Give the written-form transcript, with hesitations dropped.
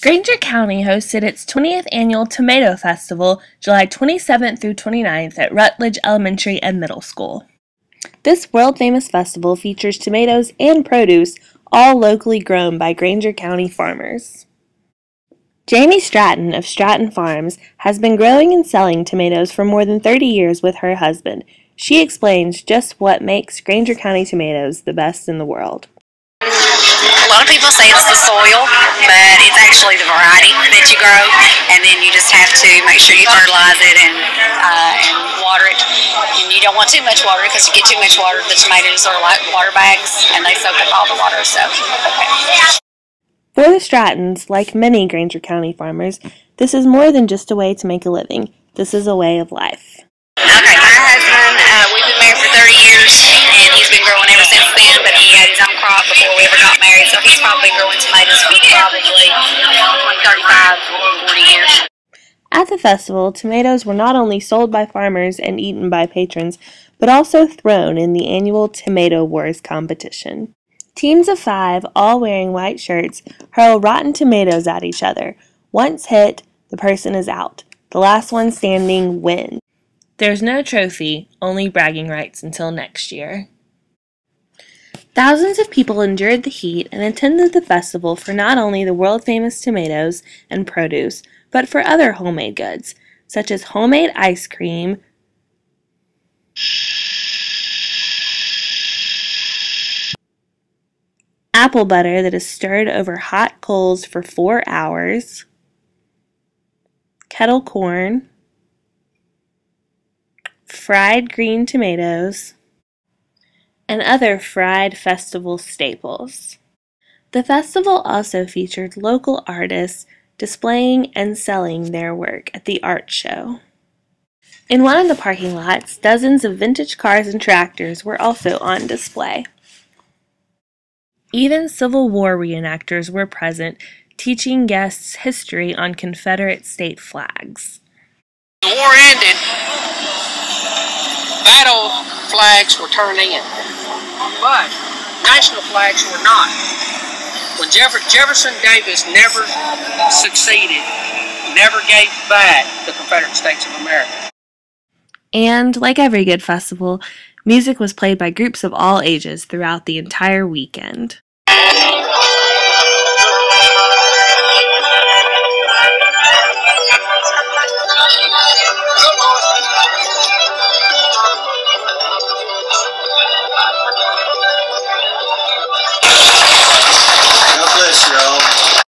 Grainger County hosted its 20th annual Tomato Festival July 27th through 29th at Rutledge Elementary and Middle School. This world-famous festival features tomatoes and produce, all locally grown by Grainger County farmers. Jamie Stratton of Stratton Farms has been growing and selling tomatoes for more than 30 years with her husband. She explains just what makes Grainger County tomatoes the best in the world. A lot of people say it's the soil, but it's actually the variety that you grow, and then you just have to make sure you fertilize it and water it. And you don't want too much water, because if you get too much water, the tomatoes are like water bags, and they soak up all the water. So, For the Strattons, like many Grainger County farmers, this is more than just a way to make a living. This is a way of life. Okay, my husband, we've been married for 30 years, and he's been growing ever since then, but he had his own crop before we ever got married, so he's probably growing tomatoes for probably 35, 40 years. At the festival, tomatoes were not only sold by farmers and eaten by patrons, but also thrown in the annual Tomato Wars competition. Teams of 5, all wearing white shirts, hurl rotten tomatoes at each other. Once hit, the person is out. The last one standing wins. There's no trophy, only bragging rights until next year. Thousands of people endured the heat and attended the festival for not only the world-famous tomatoes and produce, but for other homemade goods, such as homemade ice cream, apple butter that is stirred over hot coals for 4 hours, kettle corn, fried green tomatoes, and other fried festival staples. The festival also featured local artists displaying and selling their work at the art show. In one of the parking lots, dozens of vintage cars and tractors were also on display. Even Civil War reenactors were present, teaching guests history on Confederate state flags. The war ended, battle flags were turned in, but national flags were not. When Jefferson Davis never succeeded, never gave back the Confederate States of America. And, like every good festival, music was played by groups of all ages throughout the entire weekend.